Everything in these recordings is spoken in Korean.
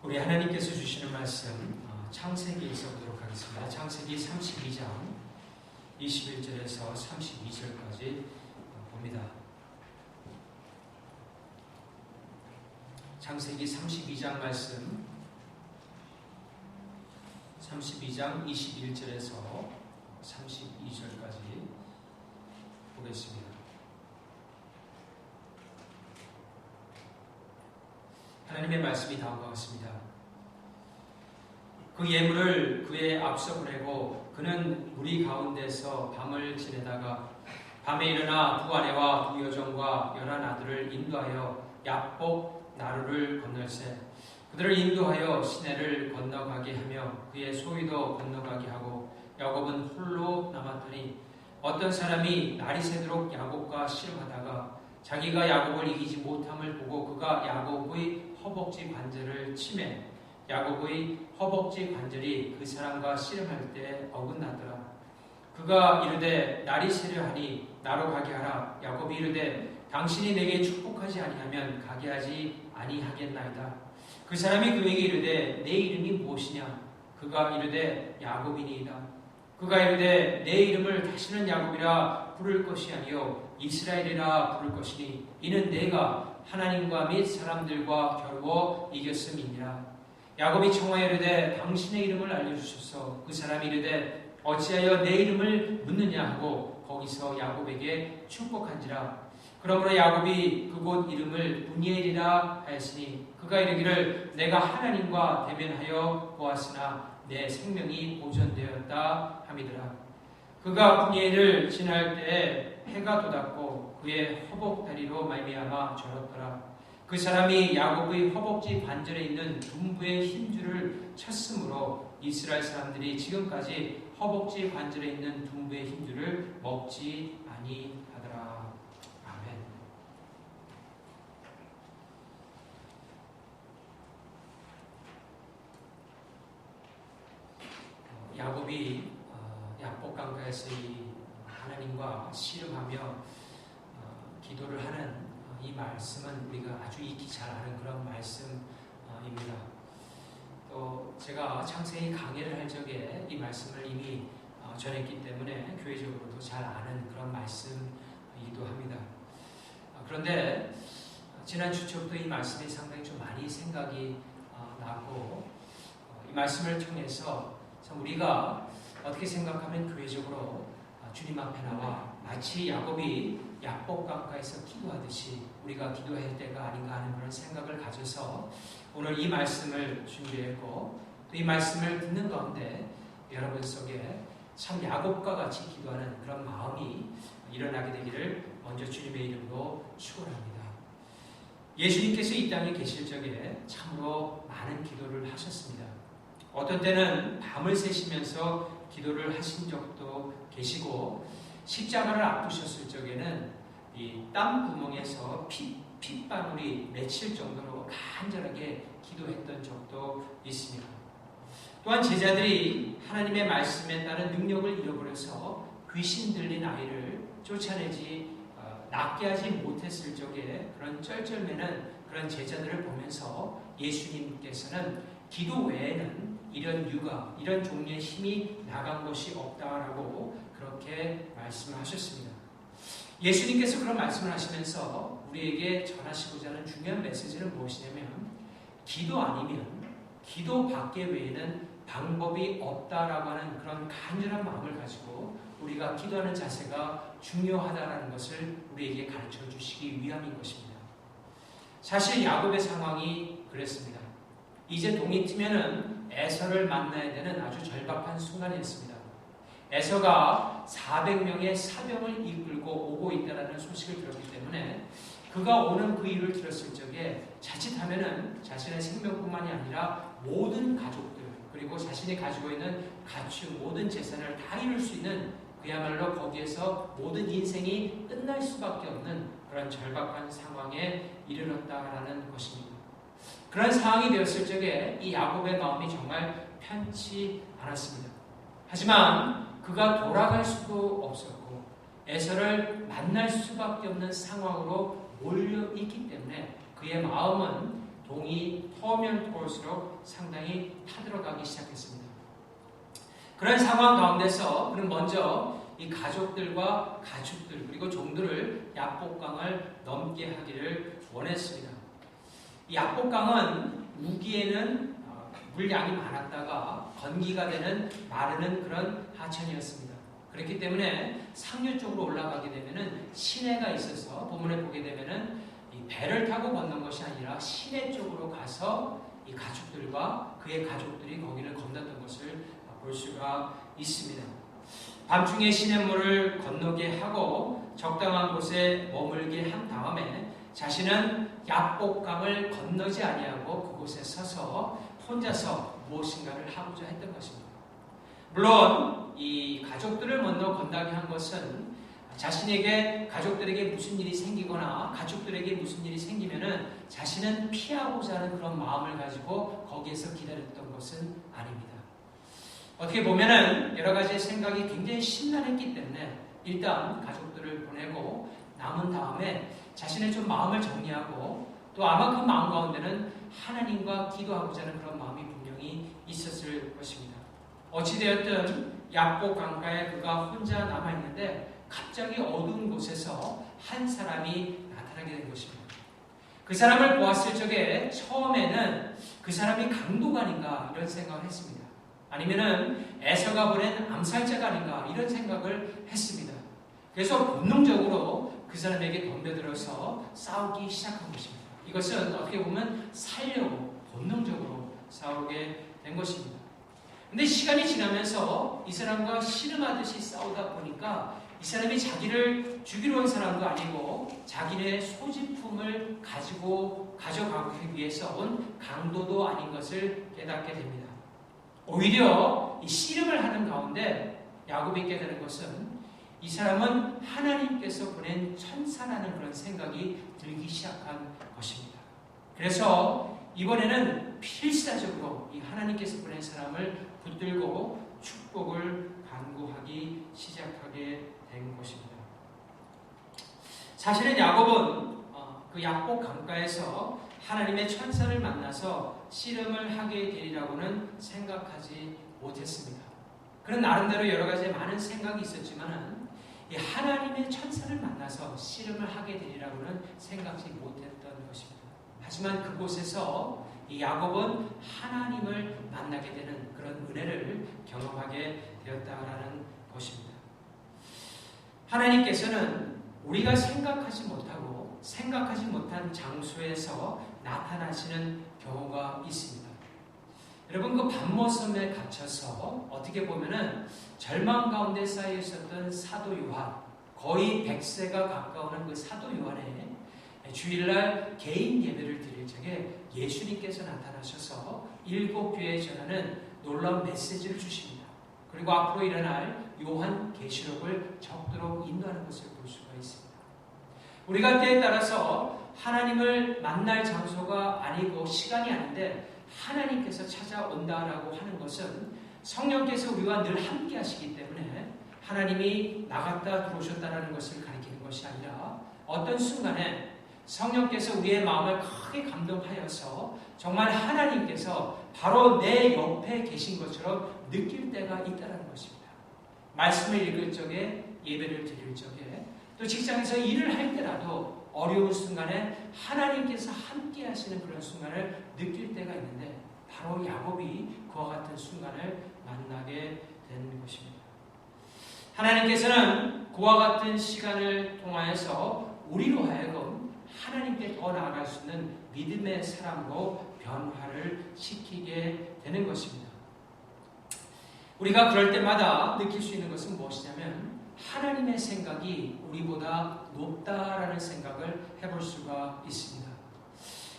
우리 하나님께서 주시는 말씀 창세기에서 보도록 하겠습니다. 창세기 32장 21절에서 32절까지 봅니다. 창세기 32장 말씀 32장 21절에서 32절까지 보겠습니다. 하나님의 말씀이 다음과 같습니다. 그 예물을 그의 앞서 보내고 그는 무리 가운데서 밤을 지내다가 밤에 일어나 두 아내와 두 여종과 11 아들을 인도하여 야복 나루를 건널세 그들을 인도하여 시내를 건너가게 하며 그의 소유도 건너가게 하고 야곱은 홀로 남았더니 어떤 사람이 날이 새도록 야곱과 씨름하다가 자기가 야곱을 이기지 못함을 보고 그가 야곱의 허벅지 관절을 치매 야곱의 허벅지 관절이 그 사람과 씨름할 때 어긋나더라. 그가 이르되 날이 새려 하니 나로 가게 하라. 야곱이 이르되 당신이 내게 축복하지 아니하면 가게 하지 아니하겠나이다. 그 사람이 그에게 이르되 내 이름이 무엇이냐? 그가 이르되 야곱이니이다. 그가 이르되 내 이름을 다시는 야곱이라 부를 것이 아니요 이스라엘이라 부를 것이니 이는 내가 하나님과 및 사람들과 겨루어 이겼음이니라. 야곱이 청하여 이르되 당신의 이름을 알려주소서. 그 사람이 이르되 어찌하여 내 이름을 묻느냐 하고 거기서 야곱에게 축복한지라. 그러므로 야곱이 그곳 이름을 브니엘이라 하였으니 그가 이르기를 내가 하나님과 대면하여 보았으나 내 생명이 보존되었다 함이더라. 그가 브니엘을 지날 때에 해가 돋았고 그의 허벅다리로 말미암아 절었더라. 그 사람이 야곱의 허벅지 관절에 있는 둔부의 힘줄을 쳤으므로 이스라엘 사람들이 지금까지 허벅지 관절에 있는 둔부의 힘줄을 먹지 아니하더라. 아멘. 야곱이 야복강가에서 하나님과 씨름하며 기도를 하는 이 말씀은 우리가 아주 익히 잘 아는 그런 말씀입니다. 또 제가 창세기 강해를 할 적에 이 말씀을 이미 전했기 때문에 교회적으로도 잘 아는 그런 말씀이기도 합니다. 그런데 지난 주초부터 이 말씀이 상당히 좀 많이 생각이 나고 이 말씀을 통해서 참 우리가 어떻게 생각하면 교회적으로 주님 앞에 나와 마치 야곱이 야복강가에서 기도하듯이 우리가 기도할 때가 아닌가 하는 그런 생각을 가져서 오늘 이 말씀을 준비했고 또 이 말씀을 듣는 가운데 여러분 속에 참 야곱과 같이 기도하는 그런 마음이 일어나게 되기를 먼저 주님의 이름으로 축원합니다. 예수님께서 이 땅에 계실 적에 참으로 많은 기도를 하셨습니다. 어떤 때는 밤을 새시면서 기도를 하신 적도 계시고 십자가를 아프셨을 적에는 이 땀 구멍에서 핏방울이 맺힐 정도로 간절하게 기도했던 적도 있습니다. 또한 제자들이 하나님의 말씀에 따른 능력을 잃어버려서 귀신 들린 아이를 쫓아내지 낫게 하지 못했을 적에 그런 쩔쩔매는 그런 제자들을 보면서 예수님께서는 기도 외에는 이런 유가, 이런 종류의 힘이 나간 것이 없다라고 그렇게 말씀하셨습니다. 예수님께서 그런 말씀을 하시면서 우리에게 전하시고자 하는 중요한 메시지는 무엇이냐면 기도 아니면 기도 밖에 외에는 방법이 없다라고 하는 그런 간절한 마음을 가지고 우리가 기도하는 자세가 중요하다는 것을 우리에게 가르쳐 주시기 위함인 것입니다. 사실 야곱의 상황이 그랬습니다. 이제 동이 트면은 에서를 만나야 되는 아주 절박한 순간이었습니다. 에서가 400명의 사병을 이끌고 오고 있다는 소식을 들었기 때문에 그가 오는 그 일을 들었을 적에 자칫하면은 자신의 생명뿐만이 아니라 모든 가족들 그리고 자신이 가지고 있는 가축 모든 재산을 다 잃을 수 있는 그야말로 거기에서 모든 인생이 끝날 수밖에 없는 그런 절박한 상황에 이르렀다라는 것입니다. 그런 상황이 되었을 적에 이 야곱의 마음이 정말 편치 않았습니다. 하지만 그가 돌아갈 수도 없었고 에서를 만날 수밖에 없는 상황으로 몰려 있기 때문에 그의 마음은 동이 터오면 터올수록 상당히 타들어가기 시작했습니다. 그런 상황 가운데서 그는 먼저 이 가족들과 가축들 그리고 종들을 야복강을 넘게 하기를 원했습니다. 이 야복강은 우기에는 물량이 많았다가 건기가 되는 마르는 그런 하천이었습니다. 그렇기 때문에 상류 쪽으로 올라가게 되면은 시내가 있어서 본문에 보게 되면은 이 배를 타고 건넌 것이 아니라 시내 쪽으로 가서 이 가축들과 그의 가족들이 거기를 건넜던 것을 볼 수가 있습니다. 밤중에 시냇물을 건너게 하고 적당한 곳에 머물게 한 다음에 자신은 야복강을 건너지 아니하고 그곳에 서서 혼자서 무엇인가를 하고자 했던 것입니다. 물론 이 가족들을 먼저 건너게 한 것은 자신에게 가족들에게 무슨 일이 생기거나 가족들에게 무슨 일이 생기면은 자신은 피하고자 하는 그런 마음을 가지고 거기에서 기다렸던 것은 아닙니다. 어떻게 보면은 여러 가지 생각이 굉장히 심란했기 때문에 일단 가족들을 보내고 남은 다음에 자신의 좀 마음을 정리하고 또 아마 그 마음 가운데는 하나님과 기도하고자 하는 그런 마음이 분명히 있었을 것입니다. 어찌되었든 야복 강가에 그가 혼자 남아있는데 갑자기 어두운 곳에서 한 사람이 나타나게 된 것입니다. 그 사람을 보았을 적에 처음에는 그 사람이 강도가 아닌가 이런 생각을 했습니다. 아니면은 에서가 보낸 암살자가 아닌가 이런 생각을 했습니다. 그래서 본능적으로 그 사람에게 덤벼들어서 싸우기 시작한 것입니다. 이것은 어떻게 보면 살려고 본능적으로 싸우게 된 것입니다. 근데 시간이 지나면서 이 사람과 씨름하듯이 싸우다 보니까 이 사람이 자기를 죽이러 온 사람도 아니고 자기네 소지품을 가져가기 위해서 온 강도도 아닌 것을 깨닫게 됩니다. 오히려 이 씨름을 하는 가운데 야곱이 깨달은 것은 이 사람은 하나님께서 보낸 천사라는 그런 생각이 들기 시작한 것입니다. 그래서 이번에는 필사적으로 이 하나님께서 보낸 사람을 붙들고 축복을 간구하기 시작하게 된 것입니다. 사실은 야곱은 그 야복 강가에서 하나님의 천사를 만나서 씨름을 하게 되리라고는 생각하지 못했습니다. 그런 나름대로 여러 가지 많은 생각이 있었지만은 이 하나님의 천사를 만나서 씨름을 하게 되리라고는 생각지 못했던 것입니다. 하지만 그곳에서 이 야곱은 하나님을 만나게 되는 그런 은혜를 경험하게 되었다라는 것입니다. 하나님께서는 우리가 생각하지 못하고 생각하지 못한 장소에서 나타나시는 경우가 있습니다. 여러분 그 밤모섬에 갇혀서 어떻게 보면은 절망 가운데 쌓여 있었던 사도 요한 거의 100세가 가까운 그 사도 요한의 주일날 개인 예배를 드릴 적에 예수님께서 나타나셔서 7교회에 전하는 놀라운 메시지를 주십니다. 그리고 앞으로 일어날 요한 계시록을 적도록 인도하는 것을 볼 수가 있습니다. 우리가 때에 따라서 하나님을 만날 장소가 아니고 시간이 아닌데 하나님께서 찾아온다라고 하는 것은 성령께서 우리와 늘 함께 하시기 때문에 하나님이 나갔다 들어오셨다라는 것을 가리키는 것이 아니라 어떤 순간에 성령께서 우리의 마음을 크게 감동하여서 정말 하나님께서 바로 내 옆에 계신 것처럼 느낄 때가 있다는 것입니다. 말씀을 읽을 적에 예배를 드릴 적에 또 직장에서 일을 할 때라도 어려운 순간에 하나님께서 함께 하시는 그런 순간을 느낄 때가 있는데 바로 야곱이 그와 같은 순간을 만나게 된 것입니다. 하나님께서는 그와 같은 시간을 통하여서 우리로 하여금 하나님께 더 나아갈 수 있는 믿음의 사람으로 변화를 시키게 되는 것입니다. 우리가 그럴 때마다 느낄 수 있는 것은 무엇이냐면 하나님의 생각이 우리보다 높다라는 생각을 해볼 수가 있습니다.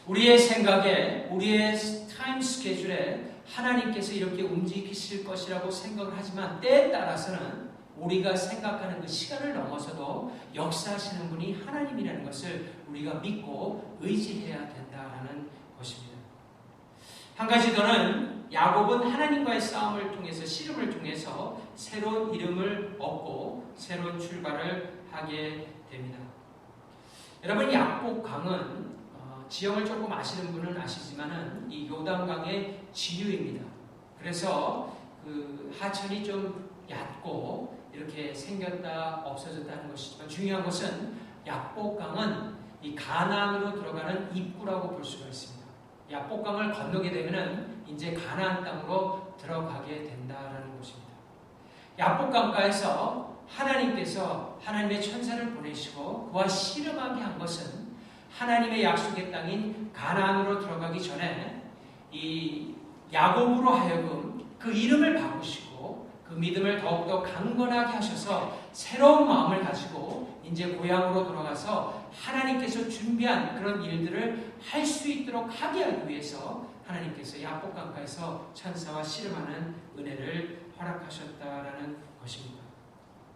우리의 생각에, 우리의 타임 스케줄에 하나님께서 이렇게 움직이실 것이라고 생각을 하지만 때에 따라서는 우리가 생각하는 그 시간을 넘어서도 역사하시는 분이 하나님이라는 것을 우리가 믿고 의지해야 된다라는 것입니다. 한 가지 더는 야곱은 하나님과의 싸움을 통해서 씨름을 통해서 새로운 이름을 얻고 새로운 출발을 하게 됩니다. 여러분 야복강은 지형을 조금 아시는 분은 아시지만은 이 요단강의 지류입니다. 그래서 그 하천이 좀 얕고 이렇게 생겼다 없어졌다는 것이지만 중요한 것은 약복강은 이 가나안으로 들어가는 입구라고 볼 수가 있습니다. 약복강을 건너게 되면은 이제 가나안 땅으로 들어가게 된다라는 것입니다. 약복강가에서 하나님께서 하나님의 천사를 보내시고 그와 씨름하게 한 것은 하나님의 약속의 땅인 가나안으로 들어가기 전에 이 야곱으로 하여금 그 이름을 바꾸시고 그 믿음을 더욱더 강건하게 하셔서 새로운 마음을 가지고 이제 고향으로 돌아가서 하나님께서 준비한 그런 일들을 할 수 있도록 하게 하기 위해서 하나님께서 약복강가에서 천사와 씨름하는 은혜를 허락하셨다라는 것입니다.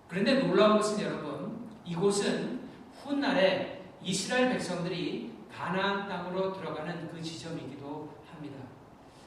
그런데 놀라운 것은 여러분, 이곳은 훗날에 이스라엘 백성들이 가나안 땅으로 들어가는 그 지점이기도 합니다.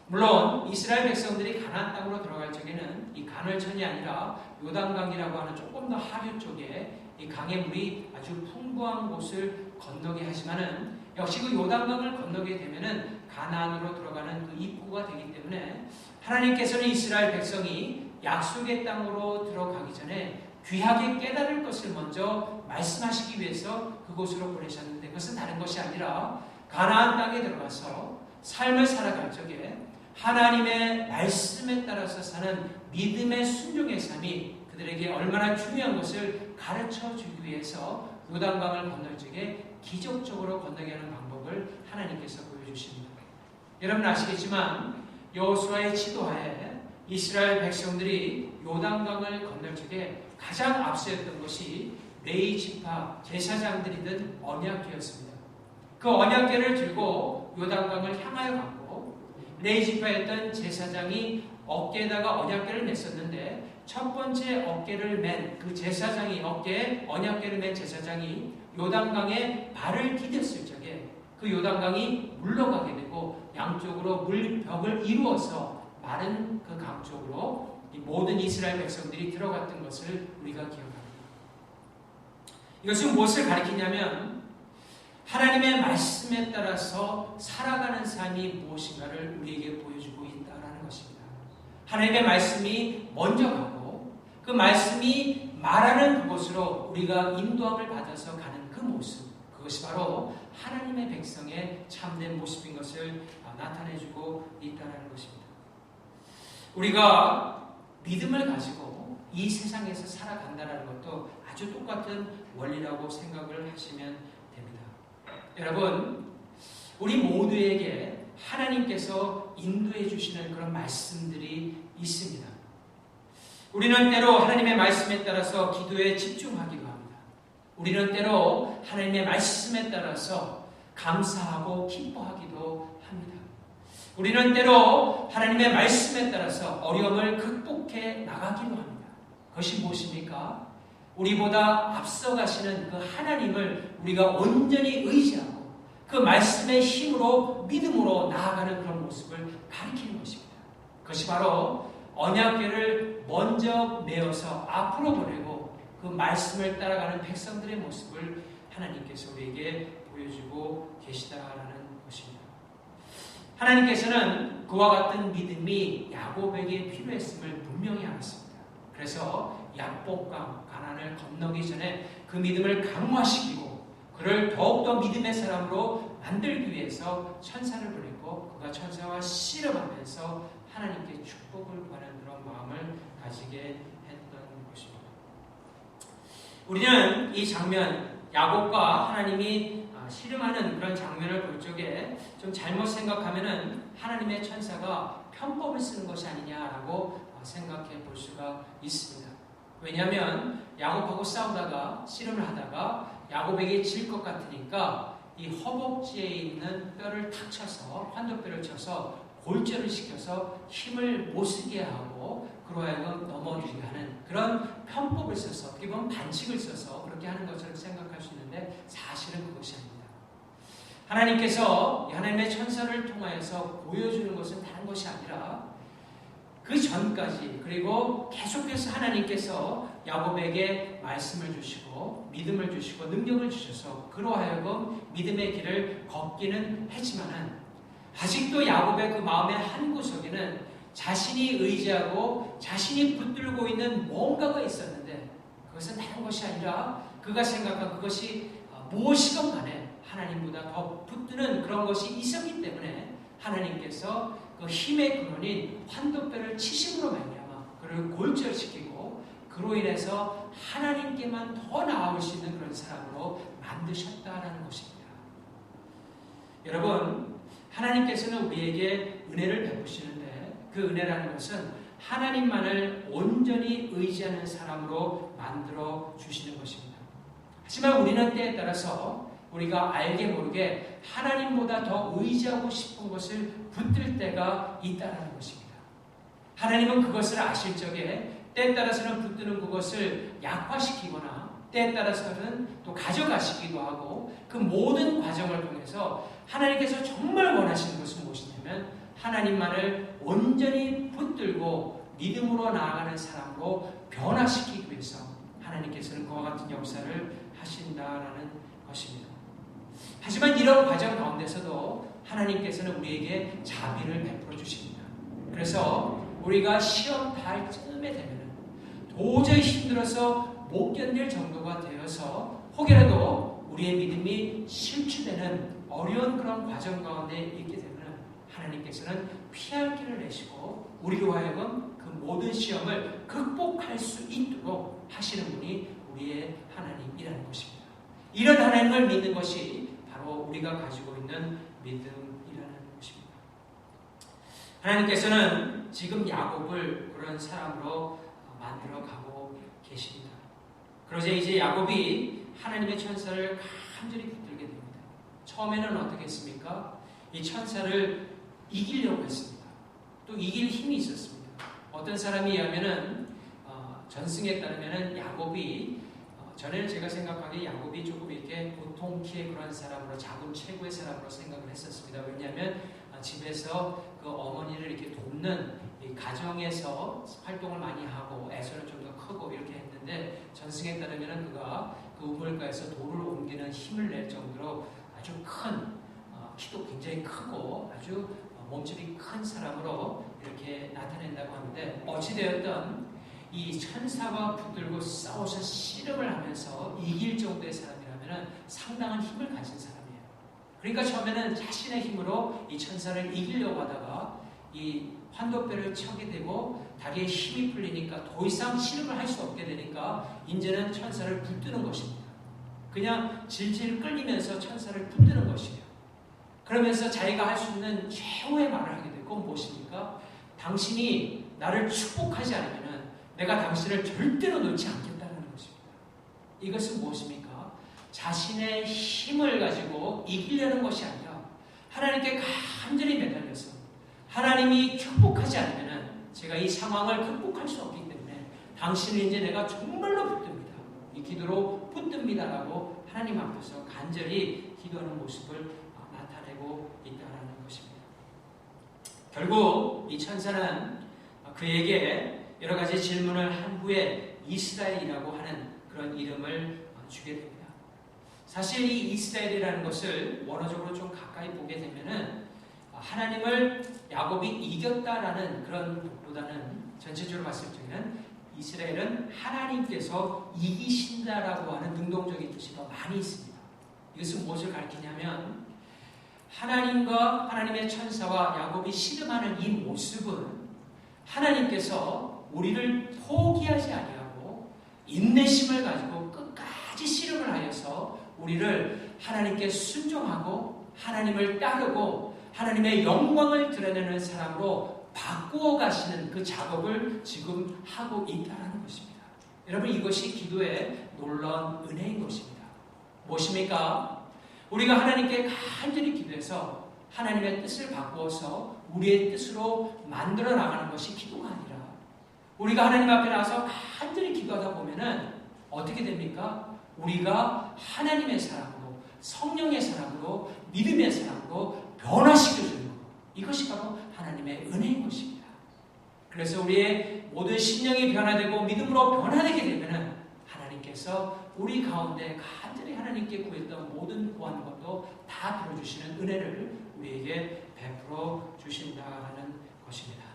물론 이스라엘 백성들이 가나안 땅으로 들어갈 적에는 이 간헐천이 아니라 요단강이라고 하는 조금 더 하류 쪽에 이 강의 물이 아주 풍부한 곳을 건너게 하지만은 역시 그 요단강을 건너게 되면은 가나안으로 들어가는 그 입구가 되기 때문에 하나님께서는 이스라엘 백성이 약속의 땅으로 들어가기 전에 귀하게 깨달을 것을 먼저 말씀하시기 위해서 그곳으로 보내셨는데 그것은 다른 것이 아니라 가나안 땅에 들어가서 삶을 살아갈 적에 하나님의 말씀에 따라서 사는 믿음의 순종의 삶이 그들에게 얼마나 중요한 것을 가르쳐 주기 위해서 요단강을 건널 적에 기적적으로 건너게 하는 방법을 하나님께서 보여주십니다. 여러분 아시겠지만 여호수아의 지도하에 이스라엘 백성들이 요단강을 건널 적에 가장 앞서였던 것이 레위 지파 제사장들이던 언약궤였습니다. 그 언약궤를 들고 요단강을 향하여 갔고 레위 지파였던 제사장이 어깨에다가 언약궤를 맸었는데 첫 번째 어깨를 맨 그 제사장이 어깨에 언약궤를 맨 제사장이 요단강에 발을 디뎠을 적에 그 요단강이 물러가게 되고 양쪽으로 물벽을 이루어서 마른 그 강 쪽으로 이 모든 이스라엘 백성들이 들어갔던 것을 우리가 기억합니다. 이것은 무엇을 가리키냐면 하나님의 말씀에 따라서 살아가는 삶이 무엇인가를 우리에게 보여주고 있다는 것입니다. 하나님의 말씀이 먼저 가고 그 말씀이 말하는 그곳으로 우리가 인도함을 받아서 가는 그 모습, 그것이 바로 하나님의 백성의 참된 모습인 것을 나타내주고 있다는 것입니다. 우리가 믿음을 가지고 이 세상에서 살아간다는 것도 아주 똑같은 원리라고 생각을 하시면 됩니다. 여러분, 우리 모두에게 하나님께서 인도해 주시는 그런 말씀들이 있습니다. 우리는 때로 하나님의 말씀에 따라서 기도에 집중하기도 합니다. 우리는 때로 하나님의 말씀에 따라서 감사하고 기뻐하기도 합니다. 우리는 때로 하나님의 말씀에 따라서 어려움을 극복해 나가기도 합니다. 그것이 무엇입니까? 우리보다 앞서가시는 그 하나님을 우리가 온전히 의지하고 그 말씀의 힘으로 믿음으로 나아가는 그런 모습을 가리키는 것입니다. 그것이 바로 언약궤를 먼저 메어서 앞으로 보내고 그 말씀을 따라가는 백성들의 모습을 하나님께서 우리에게 보여주고 계시다라는 것입니다. 하나님께서는 그와 같은 믿음이 야곱에게 필요했음을 분명히 알았습니다. 그래서 약복강 가나안을 건너기 전에 그 믿음을 강화시키고 그를 더욱더 믿음의 사람으로 만들기 위해서 천사를 보냈고 그가 천사와 씨름하면서 하나님께 축복을 구하는 그런 마음을 가지게 했던 것입니다. 우리는 이 장면, 야곱과 하나님이 씨름하는 그런 장면을 볼 적에 좀 잘못 생각하면은 하나님의 천사가 편법을 쓰는 것이 아니냐라고 생각해 볼 수가 있습니다. 왜냐하면 야곱하고 싸우다가 씨름을 하다가 야곱에게 질 것 같으니까 이 허벅지에 있는 뼈를 탁 쳐서 환도뼈를 쳐서 골절을 시켜서 힘을 못 쓰게 하고 그로 하여금 넘어지게 하는 그런 편법을 써서 어떻게 보면 반칙을 써서 그렇게 하는 것처럼 생각할 수 있는데 사실은 그것이 아닙니다. 하나님께서 하나님의 천사를 통하여서 보여주는 것은 다른 것이 아니라 그 전까지 그리고 계속해서 하나님께서 야곱에게 말씀을 주시고 믿음을 주시고 능력을 주셔서 그로 하여금 믿음의 길을 걷기는 했지만은 아직도 야곱의 그 마음의 한 구석에는 자신이 의지하고 자신이 붙들고 있는 뭔가가 있었는데 그것은 다른 것이 아니라 그가 생각한 그것이 무엇이건 간에 하나님보다 더 붙드는 그런 것이 있었기 때문에 하나님께서 그 힘의 근원인 환도뼈를 치심으로 말미암아 그를 골절시키고 그로 인해서 하나님께만 더 나아올 수 있는 그런 사람으로 만드셨다라는 것입니다. 여러분, 하나님께서는 우리에게 은혜를 베푸시는데 그 은혜라는 것은 하나님만을 온전히 의지하는 사람으로 만들어 주시는 것입니다. 하지만 우리는 때에 따라서 우리가 알게 모르게 하나님보다 더 의지하고 싶은 것을 붙들 때가 있다는 것입니다. 하나님은 그것을 아실 적에 때에 따라서는 붙드는 그것을 약화시키거나 때에 따라서는 또 가져가시기도 하고 그 모든 과정을 통해서 하나님께서 정말 원하시는 것은 무엇이냐면 하나님만을 온전히 붙들고 믿음으로 나아가는 사람으로 변화시키기 위해서 하나님께서는 그와 같은 역사를 하신다라는 것입니다. 하지만 이런 과정 가운데서도 하나님께서는 우리에게 자비를 베풀어 주십니다. 그래서 우리가 시험 달 쯤에 되면 도저히 힘들어서 못 견딜 정도가 되어서 혹여라도 우리의 믿음이 실추되는 어려운 그런 과정 가운데 있게 되면 하나님께서는 피할 길을 내시고 우리로 하여금 그 모든 시험을 극복할 수 있도록 하시는 분이 우리의 하나님이라는 것입니다. 이런 하나님을 믿는 것이 바로 우리가 가지고 있는 믿음이라는 것입니다. 하나님께서는 지금 야곱을 그런 사람으로 만들어 가고 계십니다. 그러자 이제 야곱이 하나님의 천사를 간절히 붙들게 됩니다. 처음에는 어떻게 했습니까? 이 천사를 이기려고 했습니다. 또 이길 힘이 있었습니다. 어떤 사람이 이야기하면은 전승에 따르면은 야곱이 전에는 제가 생각하기에 야곱이 조금 이렇게 보통 키의 그런 사람으로 작은 최고의 사람으로 생각을 했었습니다. 왜냐하면 집에서 그 어머니를 이렇게 돕는 이 가정에서 활동을 많이 하고 애서는 좀 더 크고 이렇게 했는데 전승에 따르면 그가 그 우물가에서 돌을 옮기는 힘을 낼 정도로 아주 큰 키도 굉장히 크고 아주 몸집이 큰 사람으로 이렇게 나타낸다고 하는데 어찌되었든 이 천사와 붙들고 싸워서 씨름을 하면서 이길 정도의 사람이라면 상당한 힘을 가진 사람이에요. 그러니까 처음에는 자신의 힘으로 이 천사를 이기려고 하다가 이 환도뼈를 쳐게 되고 다리에 힘이 풀리니까 더 이상 씨름을 할 수 없게 되니까 이제는 천사를 붙드는 것입니다. 그냥 질질 끌리면서 천사를 붙드는 것이에요. 그러면서 자기가 할 수 있는 최후의 말을 하게 되고 무엇입니까? 당신이 나를 축복하지 않으면 내가 당신을 절대로 놓지 않겠다는 것입니다. 이것은 무엇입니까? 자신의 힘을 가지고 이기려는 것이 아니라 하나님께 간절히 매달려서 하나님이 축복하지 않으면 제가 이 상황을 극복할 수 없기 때문에 당신을 이제 내가 정말로 붙듭니다. 이 기도로 붙듭니다라고 하나님 앞에서 간절히 기도하는 모습을 나타내고 있다는 것입니다. 결국 이 천사는 그에게 여러 가지 질문을 한 후에 이스라엘이라고 하는 그런 이름을 주게 됩니다. 사실 이 이스라엘이라는 것을 원어적으로 좀 가까이 보게 되면은 하나님을 야곱이 이겼다라는 그런 것보다는 전체적으로 봤을 때는 이스라엘은 하나님께서 이기신다라고 하는 능동적인 뜻이 더 많이 있습니다. 이것은 무엇을 가리키냐면 하나님과 하나님의 천사와 야곱이 씨름하는 이 모습은 하나님께서 우리를 포기하지 아니하고 인내심을 가지고 끝까지 씨름을 하여서 우리를 하나님께 순종하고 하나님을 따르고 하나님의 영광을 드러내는 사람으로 바꾸어 가시는 그 작업을 지금 하고 있다는 것입니다. 여러분 이것이 기도의 놀라운 은혜인 것입니다. 무엇입니까? 우리가 하나님께 간절히 기도해서 하나님의 뜻을 바꾸어서 우리의 뜻으로 만들어 나가는 것이 기도가 아니라 우리가 하나님 앞에 나와서 간절히 기도하다 보면은 어떻게 됩니까? 우리가 하나님의 사람으로 성령의 사람으로 믿음의 사람으로 변화시켜주는 것. 이것이 바로 하나님의 은혜인 것입니다. 그래서 우리의 모든 심령이 변화되고 믿음으로 변화되게 되면은 하나님께서 우리 가운데 간절히 하나님께 구했던 모든 구하는 것도 다 들어주시는 은혜를 우리에게 베풀어 주신다는 것입니다.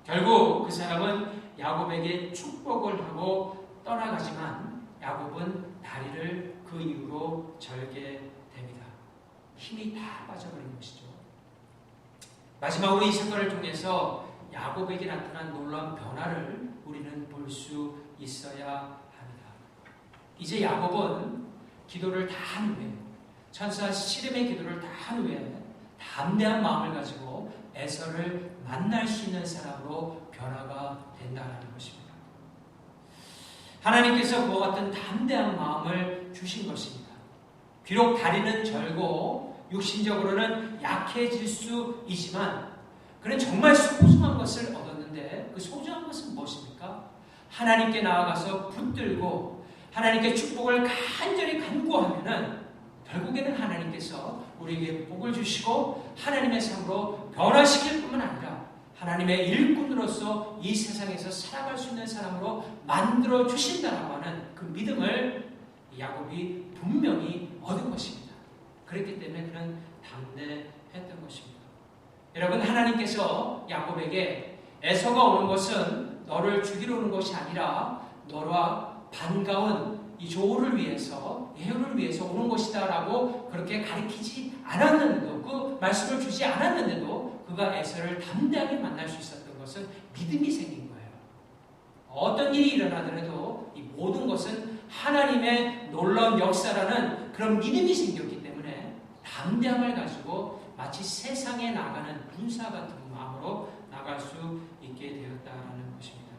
결국 그 사람은 야곱에게 축복을 하고 떠나가지만 야곱은 다리를 그 이후로 절게 됩니다. 힘이 다 빠져버린 것이죠. 마지막으로 이 사건을 통해서 야곱에게 나타난 놀라운 변화를 우리는 볼 수 있어야 합니다. 이제 야곱은 기도를 다 한 후에, 천사 시름의 기도를 다 한 후에 담대한 마음을 가지고 에서를 만날 수 있는 사람으로 변화가 된다는 것입니다. 하나님께서 그와 같은 담대한 마음을 주신 것입니다. 비록 다리는 절고 육신적으로는 약해질 수 있지만 그는 정말 소중한 것을 얻었는데 그 소중한 것은 무엇입니까? 하나님께 나아가서 붙들고 하나님께 축복을 간절히 간구하면은 결국에는 하나님께서 우리에게 복을 주시고 하나님의 삶으로 변화시킬 뿐만 아니라 하나님의 일꾼으로서 이 세상에서 살아갈 수 있는 사람으로 만들어 주신다라고 하는 그 믿음을 야곱이 분명히 얻은 것입니다. 그렇기 때문에 그는 담대했던 것입니다. 여러분, 하나님께서 야곱에게 에서가 오는 것은 너를 죽이러 오는 것이 아니라 너와 반가운 이 조를 위해서, 예후를 위해서 오는 것이다 라고 그렇게 가르치지 않았는데도, 그 말씀을 주지 않았는데도 그가 에서를 담대하게 만날 수 있었던 것은 믿음이 생긴 거예요. 어떤 일이 일어나더라도 이 모든 것은 하나님의 놀라운 역사라는 그런 믿음이 생겼기 때문에 담대함을 가지고 마치 세상에 나가는 군사 같은 마음으로 나갈 수 있게 되었다는 것입니다.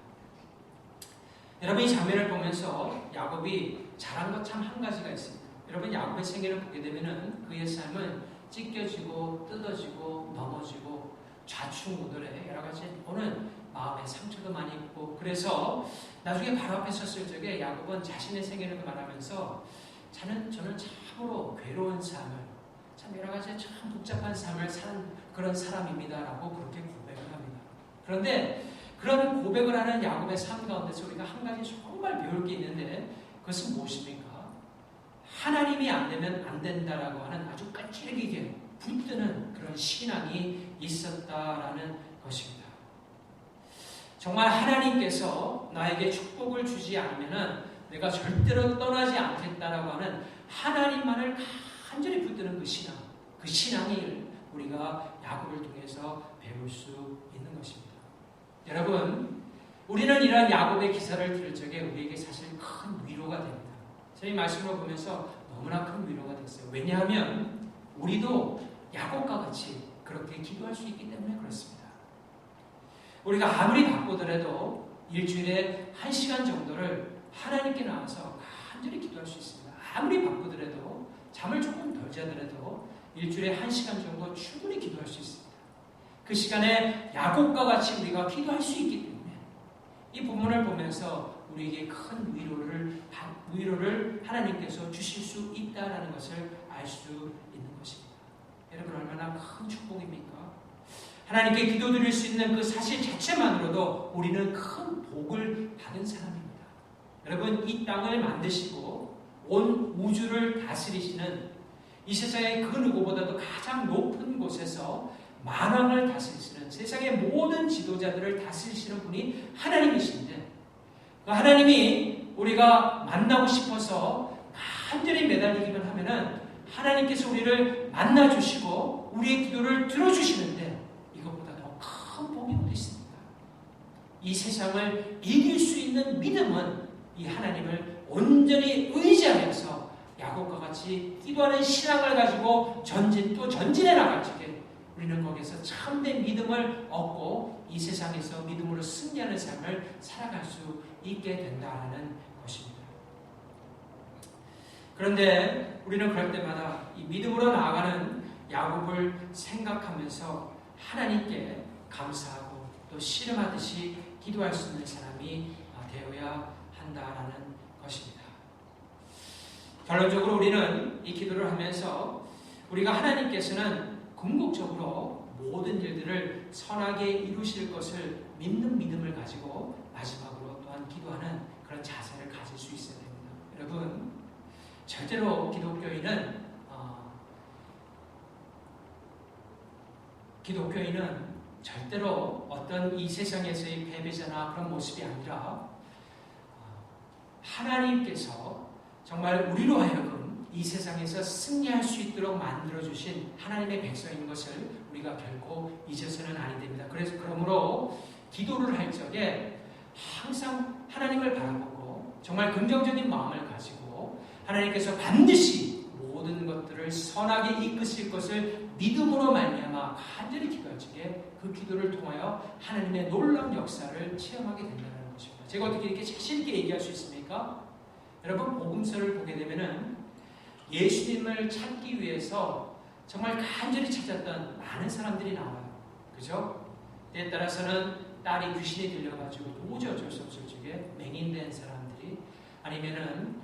여러분, 이 장면을 보면서 야곱이 잘한 것 참 한 가지가 있습니다. 여러분, 야곱의 생애를 보게 되면은 그의 삶은 찢겨지고 뜯어지고 넘어지고 좌충우돌에 여러 가지 오는 마음의 상처도 많이 있고, 그래서 나중에 바로 앞에 섰을 적에 야곱은 자신의 생애를 말하면서 저는 참으로 괴로운 삶을, 참 여러 가지 참 복잡한 삶을 산 그런 사람입니다라고 그렇게 고백을 합니다. 그런데 그런 고백을 하는 야곱의 삶 가운데서 우리가 한 가지 정말 배울 게 있는데 그것은 무엇입니까? 하나님이 안 되면 안 된다라고 하는 아주 까칠하게 붙드는 그런 신앙이 있었다라는 것입니다. 정말 하나님께서 나에게 축복을 주지 않으면 내가 절대로 떠나지 않겠다라고 하는 하나님만을 간절히 붙드는 그 신앙, 그 신앙을 우리가 야곱을 통해서 배울 수 있는 것입니다. 여러분, 우리는 이러한 야곱의 기사를 들을 적에 우리에게 사실 큰 위로가 됩니다. 저희 말씀을 보면서 너무나 큰 위로가 됐어요. 왜냐하면 우리도 야곱과 같이 그렇게 기도할 수 있기 때문에 그렇습니다. 우리가 아무리 바쁘더라도 일주일에 1시간 정도를 하나님께 나와서 간절히 기도할 수 있습니다. 아무리 바쁘더라도 잠을 조금 덜 자더라도 일주일에 1시간 정도 충분히 기도할 수 있습니다. 그 시간에 야곱과 같이 우리가 기도할 수 있기 때문에 이 부분을 보면서 우리에게 큰 위로를 하나님께서 주실 수 있다는 것을 알 수 있는 것입니다. 여러분, 얼마나 큰 축복입니까? 하나님께 기도드릴 수 있는 그 사실 자체만으로도 우리는 큰 복을 받은 사람입니다. 여러분, 이 땅을 만드시고 온 우주를 다스리시는 이 세상의 그 누구보다도 가장 높은 곳에서 만왕을 다스리시는 세상의 모든 지도자들을 다스리시는 분이 하나님이신데, 그 하나님이 우리가 만나고 싶어서 간절히 매달리기만 하면은 하나님께서 우리를 만나주시고 우리의 기도를 들어주시는데 이것보다 더 큰 복이 어디 있습니까? 이 세상을 이길 수 있는 믿음은 이 하나님을 온전히 의지하면서 야곱과 같이 기도하는 신앙을 가지고 전진해 나갈 적에 우리는 거기서 참된 믿음을 얻고 이 세상에서 믿음으로 승리하는 삶을 살아갈 수 있게 된다는 것입니다. 그런데 우리는 그럴 때마다 이 믿음으로 나아가는 야곱을 생각하면서 하나님께 감사하고 또 씨름하듯이 기도할 수 있는 사람이 되어야 한다라는 것입니다. 결론적으로 우리는 이 기도를 하면서 우리가 하나님께서는 궁극적으로 모든 일들을 선하게 이루실 것을 믿는 믿음을 가지고 마지막으로 또한 기도하는 그런 자세를 가질 수 있어야 됩니다. 여러분, 절대로 기독교인은 절대로 어떤 이 세상에서의 패배자나 그런 모습이 아니라 하나님께서 정말 우리로 하여금 이 세상에서 승리할 수 있도록 만들어주신 하나님의 백성인 것을 우리가 결코 잊어서는 아니 됩니다. 그러므로 기도를 할 적에 항상 하나님을 바라보고 정말 긍정적인 마음을 가지고 하나님께서 반드시 모든 것들을 선하게 이끄실 것을 믿음으로 말미암아 간절히 기도할 적에 그 기도를 통하여 하나님의 놀라운 역사를 체험하게 된다는 것입니다. 제가 어떻게 이렇게 자신 있게 얘기할 수 있습니까? 여러분, 복음서를 보게 되면은 예수님을 찾기 위해서 정말 간절히 찾았던 많은 사람들이 나와요. 그죠? 때에 따라서는 딸이 귀신이 들려가지고 도저히 어쩔 수 없을 적에 맹인된 사람들이, 아니면은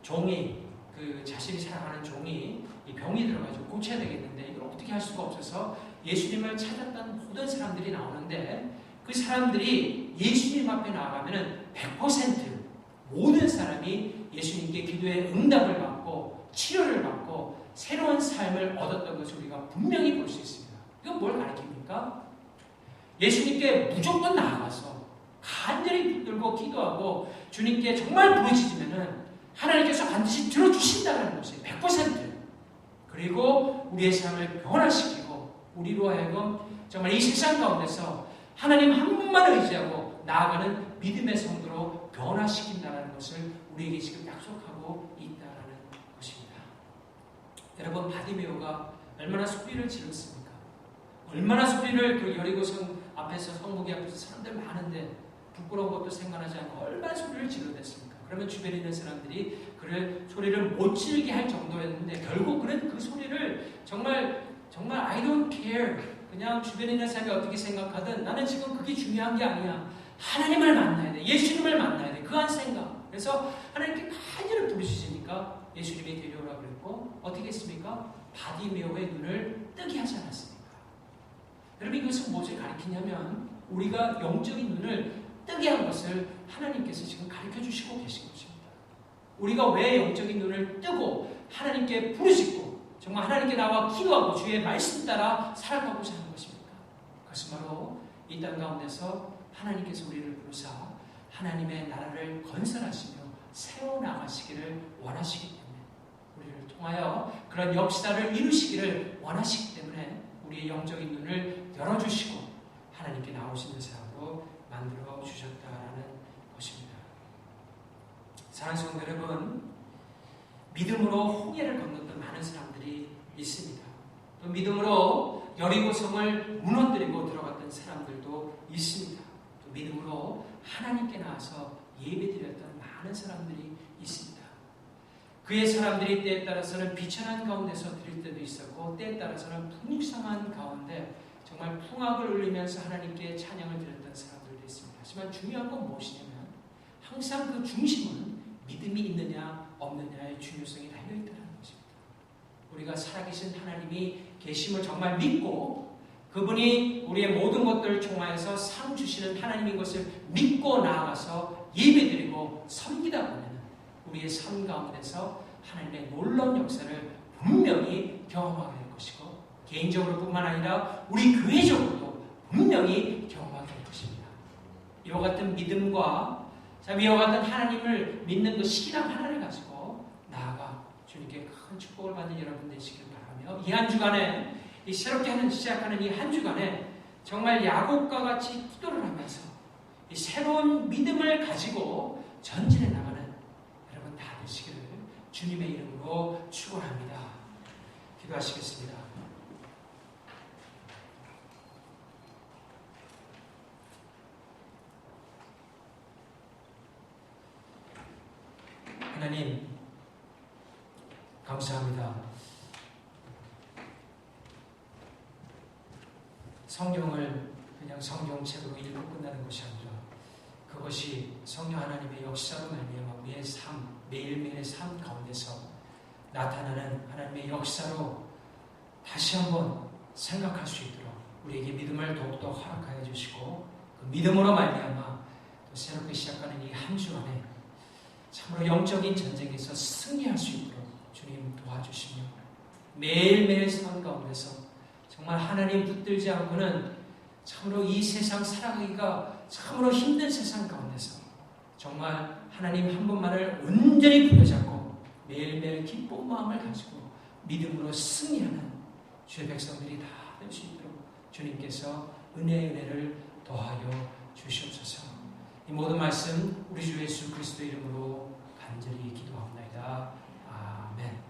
종이, 자신이 사랑하는 종이 이 병이 들어가지고 고쳐야 되겠는데 이걸 어떻게 할 수가 없어서 예수님을 찾았던 모든 사람들이 나오는데, 그 사람들이 예수님 앞에 나아가면은 100% 모든 사람이 예수님께 기도의 응답을 받고 치료를 받고 새로운 삶을 얻었던 것을 우리가 분명히 볼 수 있습니다. 이건 뭘 가리킵니까? 예수님께 무조건 나아가서 간절히 붙들고 기도하고 주님께 정말 부르짖으면은 하나님께서 반드시 들어주신다는 것이에요. 100%. 그리고 우리의 삶을 변화시키고 우리로 하여금 정말 이 세상 가운데서 하나님 한 분만 의지하고 나아가는 믿음의 성도로 변화시킨다는 것을 우리에게 지금 약속하고 있다는 것입니다. 여러분, 바디메오가 얼마나 소리를 질렀습니까? 얼마나 소리를 그 여리고성 앞에서, 성목이 앞에서 사람들 많은데 부끄러운 것도 생각하지 않고 얼마나 소리를 질러댔습니까? 그러면 주변에 있는 사람들이 그를 소리를 못 지르게 할 정도였는데 결국 그는 그 소리를 정말 I don't care, 그냥 주변에 있는 사람이 어떻게 생각하든 나는 지금 그게 중요한 게 아니야. 하나님을 만나야 돼. 예수님을 만나야 돼. 그 한 생각. 그래서 하나님께 간절히 부르시니까 예수님이 데려오라고 그랬고 어떻게 했습니까? 바디메오의 눈을 뜨게 하지 않았습니까? 여러분, 이것은 무엇을 가리키냐면 우리가 영적인 눈을 뜨게 한 것을 하나님께서 지금 가르쳐 주시고 계신 것입니다. 우리가 왜 영적인 눈을 뜨고 하나님께 부르짖고 정말 하나님께 나와 기도하고 주의 말씀 따라 살아가고자 하는 것입니까? 그것은 바로 이 땅 가운데서 하나님께서 우리를 부르사 하나님의 나라를 건설하시며 세워나가시기를 원하시기 때문에, 우리를 통하여 그런 역사를 이루시기를 원하시기 때문에 우리의 영적인 눈을 열어주시고 하나님께 나오시는 사람으로 만들어 주셨다라는 것입니다. 사랑하는 성도 여러분, 믿음으로 홍해를 건넜던 많은 사람들이 있습니다. 또 믿음으로 여리고성을 무너뜨리고 들어갔던 사람들도 있습니다. 또 믿음으로 하나님께 나와서 예배드렸던 많은 사람들이 있습니다. 그의 사람들이 때에 따라서는 비천한 가운데서 드릴 때도 있었고 때에 따라서는 풍성한 가운데 정말 풍악을 울리면서 하나님께 찬양을 드렸던 사람들도 있습니다. 하지만 중요한 건 무엇이냐면 항상 그 중심은 믿음이 있느냐 없느냐의 중요성이 달려있다는 것입니다. 우리가 살아계신 하나님이 계심을 정말 믿고 그분이 우리의 모든 것들을 총하여서 상 주시는 하나님인 것을 믿고 나아가서 예배드리고 섬기다 보면 우리의 삶 가운데서 하나님의 놀라운 역사를 분명히 경험하게 될 것이고 개인적으로 뿐만 아니라 우리 교회적으로도 분명히 경험하게 될 것입니다. 이와 같은 믿음과 이와 같은 하나님을 믿는 그 신앙 하나를 가지고 나아가 주님께 큰 축복을 받는 여러분 되시길 바라며 이 한 주간에 이 새롭게 시작하는 이 한 주간에 정말 야곱과 같이 기도를 하면서 이 새로운 믿음을 가지고 전진해 나가는 여러분 다 되시기를 주님의 이름으로 축원합니다. 기도하시겠습니다. 하나님, 감사합니다. 성경을 그냥 성경책으로 읽고 끝나는 것이 아니라 그것이 성령 하나님의 역사로 말미암아 우리의 삶, 매일매일의 삶 가운데서 나타나는 하나님의 역사로 다시 한번 생각할 수 있도록 우리에게 믿음을 더욱더 허락하여 주시고 그 믿음으로 말미암아 또 새롭게 시작하는 이 한 주 안에 참으로 영적인 전쟁에서 승리할 수 있도록 주님 도와주시며 매일매일 삶 가운데서 정말 하나님 붙들지 않고는 참으로 이 세상 살아가기가 참으로 힘든 세상 가운데서 정말 하나님 한 분만을 온전히 부여잡고 매일매일 기쁜 마음을 가지고 믿음으로 승리하는 주의 백성들이 다 될 수 있도록 주님께서 은혜를 더하여 주시옵소서. 이 모든 말씀 우리 주 예수 그리스도의 이름으로 간절히 기도합니다. 아멘.